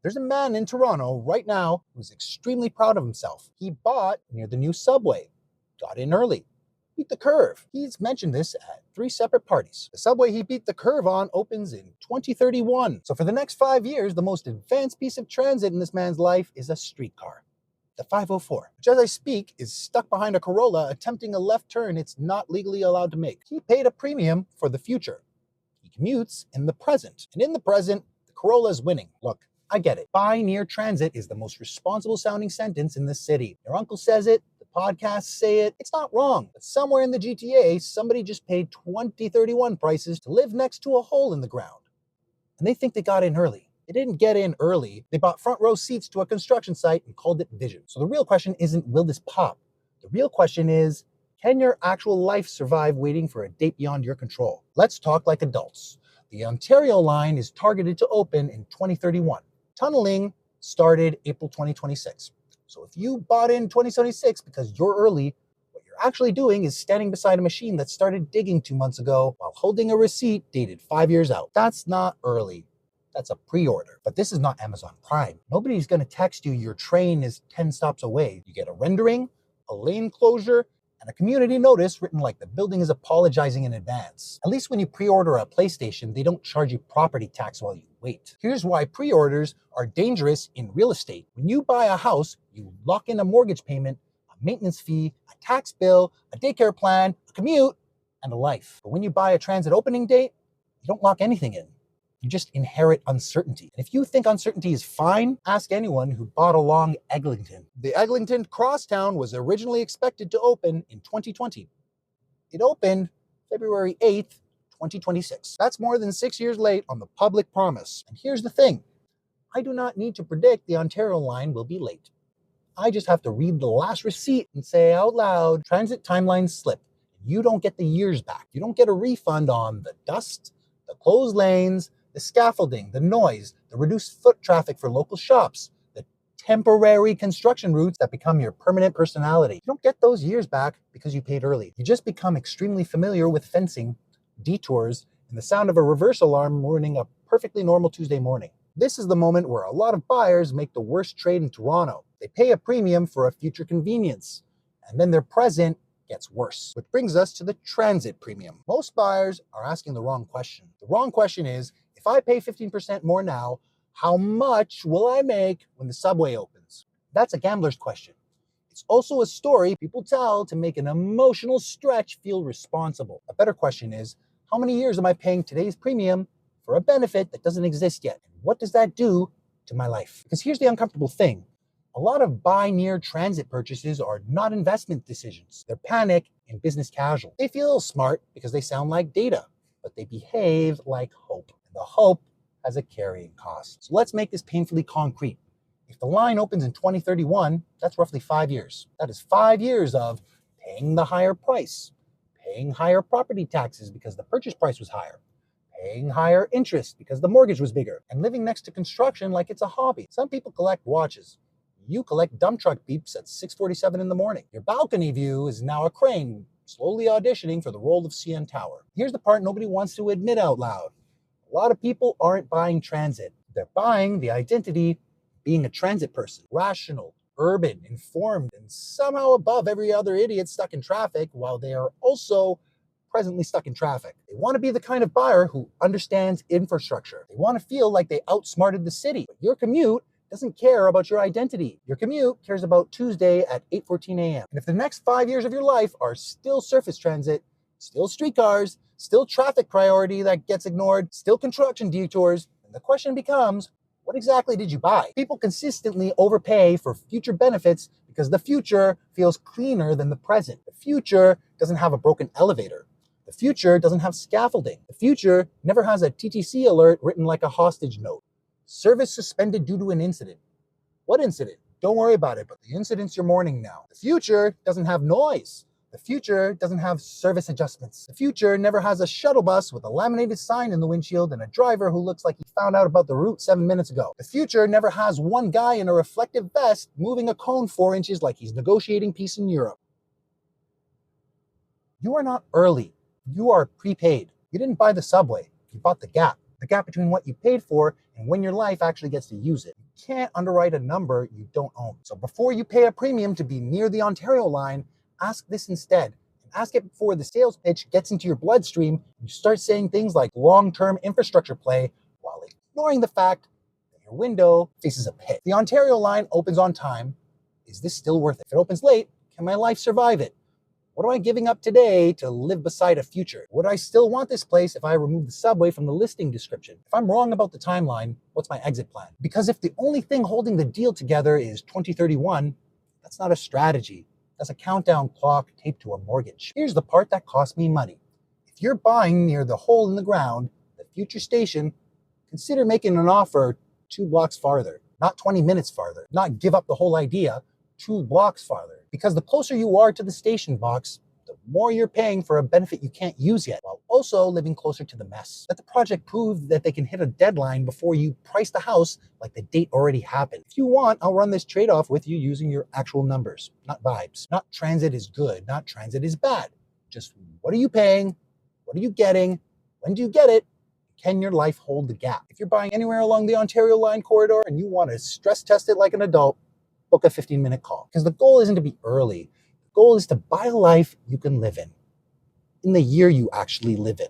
There's a man in Toronto right now who's extremely proud of himself. He bought near the new subway, got in early, beat the curve. He's mentioned this at 3 separate parties. The subway he beat the curve on opens in 2031. So for the next 5 years, the most advanced piece of transit in this man's life is a streetcar. The 504, which as I speak is stuck behind a Corolla attempting a left turn it's not legally allowed to make. He paid a premium for the future. He commutes in the present. And in the present, the Corolla is winning. Look, I get it. Buy near transit is the most responsible sounding sentence in this city. Your uncle says it, the podcasts say it. It's not wrong. But somewhere in the GTA, somebody just paid 2031 prices to live next to a hole in the ground. And they think they got in early. They didn't get in early. They bought front row seats to a construction site and called it vision. So the real question isn't, will this pop? The real question is, can your actual life survive waiting for a date beyond your control? Let's talk like adults. The Ontario line is targeted to open in 2031. Tunneling started April 2026. So if you bought in 2076 because you're early, what you're actually doing is standing beside a machine that started digging 2 months ago while holding a receipt dated 5 years out. That's not early. That's a pre-order. But this is not Amazon Prime. Nobody's going to text you your train is 10 stops away. You get a rendering, a lane closure, and a community notice written like the building is apologizing in advance. At least when you pre-order a PlayStation, they don't charge you property tax while you wait. Here's why pre-orders are dangerous in real estate. When you buy a house, you lock in a mortgage payment, a maintenance fee, a tax bill, a daycare plan, a commute, and a life. But when you buy a transit opening date, you don't lock anything in. You just inherit uncertainty. And if you think uncertainty is fine, ask anyone who bought along Eglinton. The Eglinton Crosstown was originally expected to open in 2020. It opened February 8th, 2026. That's more than 6 years late on the public promise. And here's the thing. I do not need to predict the Ontario line will be late. I just have to read the last receipt and say out loud, transit timelines slip. You don't get the years back. You don't get a refund on the dust, the closed lanes, the scaffolding, the noise, the reduced foot traffic for local shops, the temporary construction routes that become your permanent personality. You don't get those years back because you paid early. You just become extremely familiar with fencing, detours, and the sound of a reverse alarm ruining a perfectly normal Tuesday morning. This is the moment where a lot of buyers make the worst trade in Toronto. They pay a premium for a future convenience, and then their present gets worse. Which brings us to the transit premium. Most buyers are asking the wrong question. The wrong question is, if I pay 15% more now, how much will I make when the subway opens? That's a gambler's question. It's also a story people tell to make an emotional stretch feel responsible. A better question is, how many years am I paying today's premium for a benefit that doesn't exist yet? And what does that do to my life? Because here's the uncomfortable thing. A lot of buy near transit purchases are not investment decisions. They're panic and business casual. They feel smart because they sound like data, but they behave like hope. And the hope has a carrying cost. So let's make this painfully concrete. If the line opens in 2031, that's roughly 5 years. That is 5 years of paying the higher price, paying higher property taxes because the purchase price was higher, paying higher interest because the mortgage was bigger, and living next to construction like it's a hobby. Some people collect watches. You collect dump truck beeps at 6:47 in the morning. Your balcony view is now a crane, slowly auditioning for the role of CN Tower. Here's the part nobody wants to admit out loud. A lot of people aren't buying transit. They're buying the identity being a transit person. Rational, urban, informed, and somehow above every other idiot stuck in traffic while they are also presently stuck in traffic. They want to be the kind of buyer who understands infrastructure. They want to feel like they outsmarted the city. But your commute doesn't care about your identity. Your commute cares about Tuesday at 8:14 a.m. And if the next 5 years of your life are still surface transit, still streetcars, still traffic priority that gets ignored, still construction detours, then the question becomes, what exactly did you buy? People consistently overpay for future benefits because the future feels cleaner than the present. The future doesn't have a broken elevator. The future doesn't have scaffolding. The future never has a TTC alert written like a hostage note. Service suspended due to an incident. What incident? Don't worry about it, but the incident's your morning now. The future doesn't have noise. The future doesn't have service adjustments. The future never has a shuttle bus with a laminated sign in the windshield and a driver who looks like he found out about the route 7 minutes ago. The future never has one guy in a reflective vest moving a cone 4 inches like he's negotiating peace in Europe. You are not early. You are prepaid. You didn't buy the subway. You bought the gap. The gap between what you paid for and when your life actually gets to use it. You can't underwrite a number you don't own. So before you pay a premium to be near the Ontario line, ask this instead. And ask it before the sales pitch gets into your bloodstream and you start saying things like long-term infrastructure play while ignoring the fact that your window faces a pit. If the Ontario line opens on time, is this still worth it? If it opens late, can my life survive it? What am I giving up today to live beside a future? Would I still want this place if I remove the subway from the listing description? If I'm wrong about the timeline, what's my exit plan? Because if the only thing holding the deal together is 2031, that's not a strategy. That's a countdown clock taped to a mortgage. Here's the part that cost me money. If you're buying near the hole in the ground, the future station, consider making an offer 2 blocks farther, not 20 minutes farther, not give up the whole idea, 2 blocks farther. Because the closer you are to the station box, the more you're paying for a benefit you can't use yet, while also living closer to the mess. Let the project prove that they can hit a deadline before you price the house like the date already happened. If you want, I'll run this trade-off with you using your actual numbers, not vibes. Not transit is good, not transit is bad. Just what are you paying? What are you getting? When do you get it? Can your life hold the gap? If you're buying anywhere along the Ontario line corridor and you want to stress test it like an adult, book a 15-minute call. Because the goal isn't to be early. The goal is to buy a life you can live in the year you actually live in.